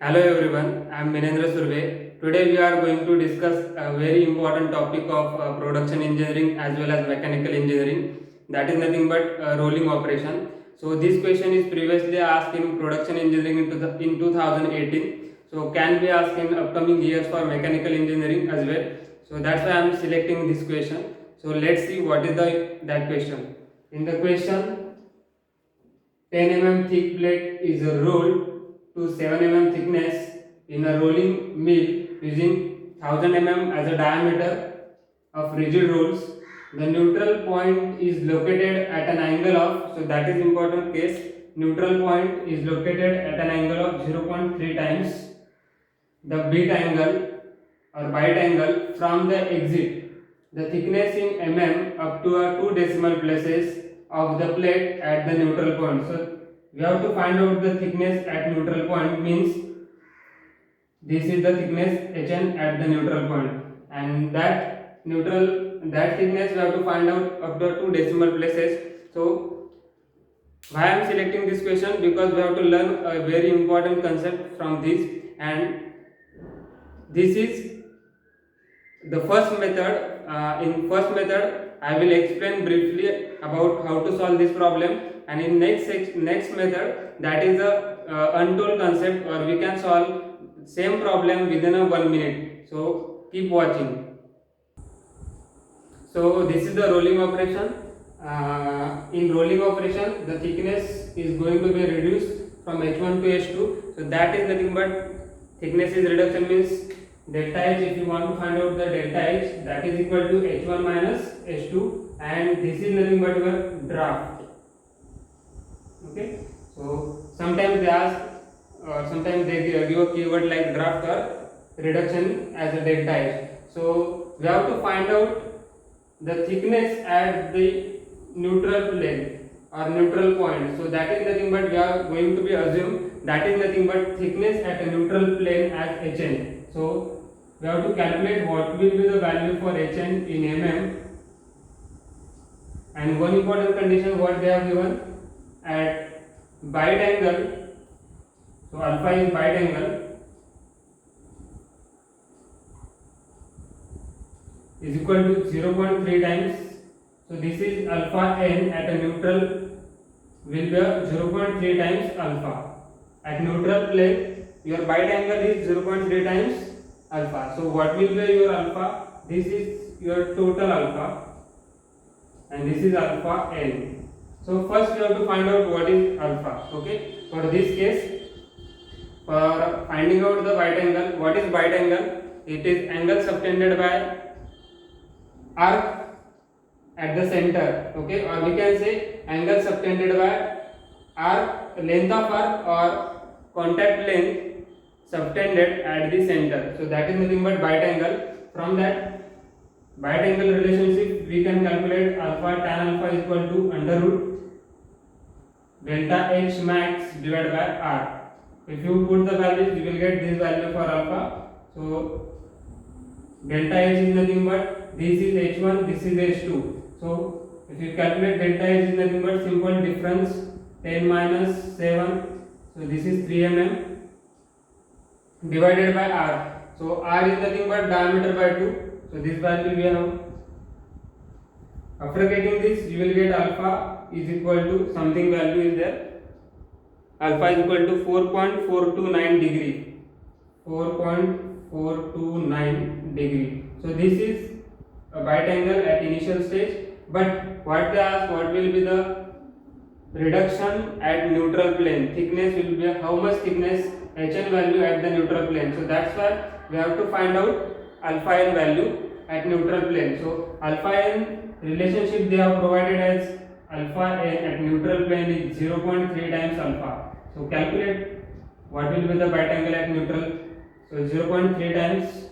Hello everyone, I am Minendra Surve. Today we are going to discuss a very important topic of production engineering as well as mechanical engineering. That is nothing but rolling operation. So this question is previously asked in production engineering in 2018. So can be asked in upcoming years for mechanical engineering as well. So that's why I am selecting this question. So let's see what is that question. In the question, 10 mm thick plate is rolled to 7 mm thickness in a rolling mill using 1000 mm as a diameter of rigid rolls. The neutral point is located at an angle of, so that is important case, neutral point is located at an angle of 0.3 times the bit angle or bite angle from the exit. The thickness in mm up to a 2 decimal places of the plate at the neutral point. So we have to find out the thickness at neutral point, means this is the thickness Hn at the neutral point, and that thickness we have to find out up to 2 decimal places. So why I am selecting this question? Because we have to learn a very important concept from this, and this is the first method. In first method I will explain briefly about how to solve this problem, and in next method, that is a untold concept, or we can solve same problem within a 1 minute. So keep watching. So this is the rolling operation. In rolling operation, the thickness is going to be reduced from H1 to H2. So that is nothing but thickness is reduction, means delta H. If you want to find out the delta H, that is equal to H1 minus H2, and this is nothing but your draft. Okay. So sometimes they ask, sometimes they give a keyword like draft or reduction as a delta H. So we have to find out the thickness at the neutral plane or neutral point. So that is nothing but we are going to be assume that is nothing but thickness at a neutral plane as Hn. So we have to calculate what will be the value for Hn in mm, and one important condition what they have given at bite angle. So alpha is bite angle is equal to 0.3 times. So this is alpha n at a neutral will be 0.3 times alpha. At neutral plane, your bite angle is 0.3 times alpha. So what will be your alpha? This is your total alpha, and this is alpha n. So first you have to find out what is alpha. Okay. For this case, for finding out the bite angle, what is bite angle? It is angle subtended by arc at the center. Okay, or we can say angle subtended by arc, length of arc or contact length subtended at the center. So that is nothing but bite angle. From that bite angle relationship we can calculate alpha tan alpha is equal to under root delta H max divided by R. If you put the values, you will get this value for alpha. So delta H is nothing but this is H1, this is H2. So if you calculate delta H is nothing but simple difference 10 minus 7. So this is 3 mm divided by R. So R is nothing but diameter by 2. So this value we have. After getting this, you will get alpha is equal to something value is there. Alpha is equal to 4.429 degree. 4.429 degree. So this is a bite angle at initial stage. But what they ask, what will be the reduction at neutral plane? Thickness will be how much thickness Hn value at the neutral plane. So that's why we have to find out alpha n value at neutral plane. So alpha n relationship they have provided as alpha n at neutral plane is 0.3 times alpha. So calculate what will be the bite angle at neutral. So 0.3 times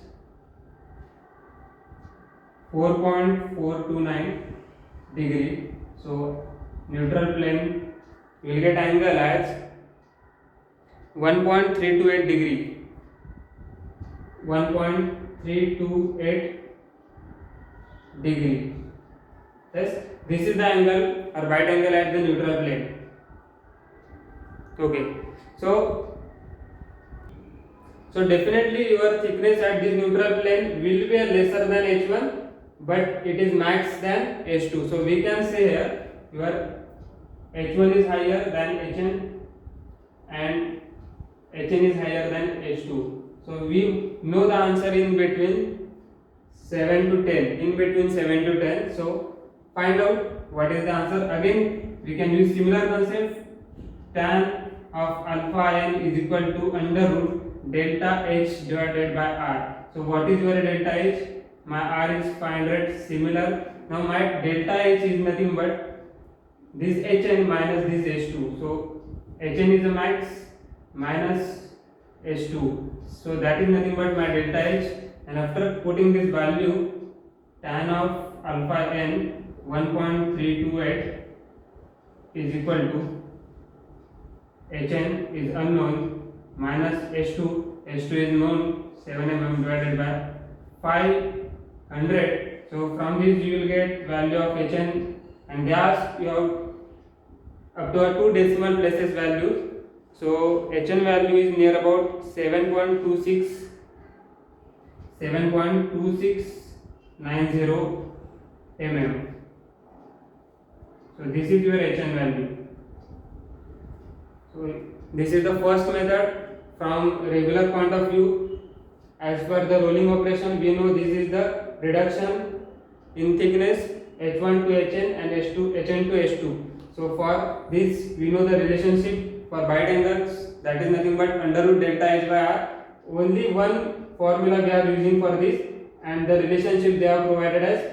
4.429 degree. So neutral plane will get angle as 1.328 degree. 1.328 degree. Yes, this is the angle or bite angle at the neutral plane. Okay, so So definitely your thickness at this neutral plane will be lesser than H1, but it is max than H2. So we can say here your H1 is higher than Hn and Hn is higher than H2. So we know the answer in between 7 to 10. In between 7 to 10. So find out what is the answer. Again, we can use similar concept. Tan of alpha n is equal to under root delta H divided by R. So what is your delta H? My R is 500. Similar. Now my delta H is nothing but this Hn minus this H2. So Hn is the max minus H2. So that is nothing but my delta H. And after putting this value, tan of alpha n 1.328 is equal to Hn is unknown minus H2. H2 is known, 7 mm divided by 500. So from this you will get value of Hn, and they ask you up to 2 decimal places values. So Hn value is near about 7.2690 mm. So this is your Hn value. So this is the first method. From regular point of view, as per the rolling operation, we know this is the reduction in thickness H1 to Hn and Hn to H2. So for this we know the relationship for bite angles, that is nothing but under root delta H by R. Only one formula we are using for this, and the relationship they have provided as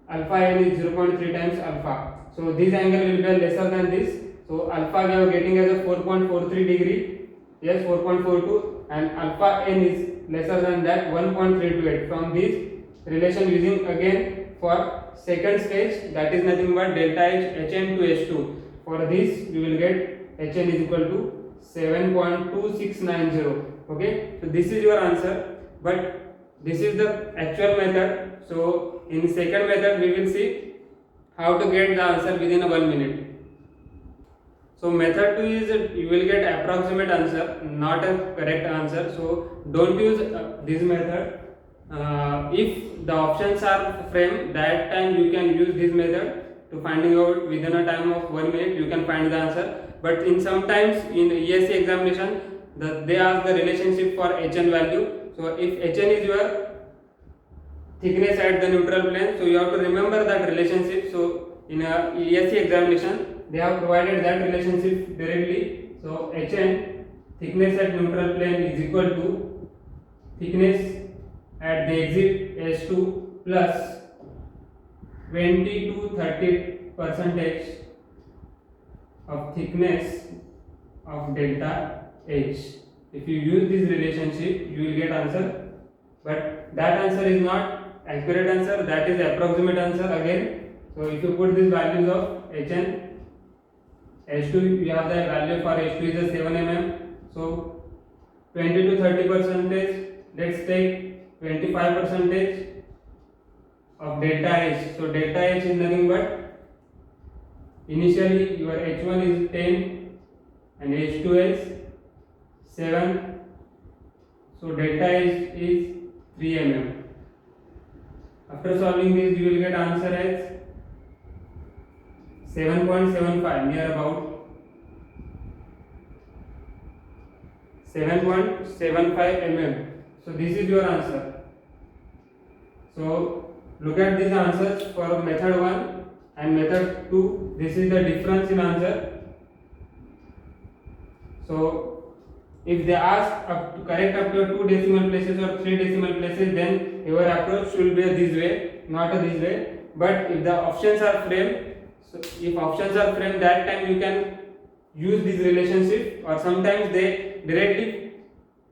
alpha n is 0.3 times alpha. So this angle will be lesser than this. So alpha we are getting as a 4.43 degree. Yes, 4.42, and alpha n is lesser than that, 1.328. From this relation using again for second stage, that is nothing but delta H Hn to H2. For this we will get Hn is equal to 7.2690. Okay, so this is your answer, but this is the actual method. So in second method we will see how to get the answer within 1 minute. So method 2 is you will get approximate answer, not a correct answer. So don't use this method. If the options are framed, that time you can use this method to finding out within a time of 1 minute you can find the answer. But in sometimes in ESC examination, they ask the relationship for Hn value. So if Hn is your thickness at the neutral plane, so you have to remember that relationship. So in a ESC examination, they have provided that relationship directly. So Hn, thickness at neutral plane, is equal to thickness at the exit H2 plus 20 to 30% of thickness of delta H. If you use this relationship, you will get answer, but that answer is not accurate answer, that is approximate answer again. So if you put these values of Hn, H2, we have the value for H2 is a 7 mm. So 20 to 30%, let's take 25% of delta H. So delta H is nothing but initially your H1 is 10 and H2 is 7. So delta H is 3 mm. After solving this, you will get answer as 7.75, near about 7.75 mm. So this is your answer. So look at these answers for method 1 and method 2. This is the difference in answer. So if they ask to correct up to 2 decimal places or 3 decimal places, then your approach should be this way, not this way. But if the options are framed, so if options are framed, that time you can use this relationship, or sometimes they directly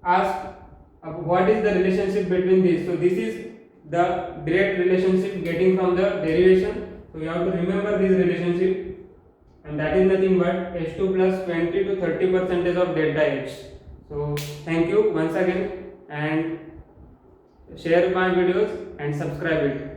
ask what is the relationship between these. So this is the direct relationship getting from the derivation. So you have to remember this relationship, and that is nothing but H2 plus 20 to 30% of delta H. So thank you once again, and share my videos and subscribe it.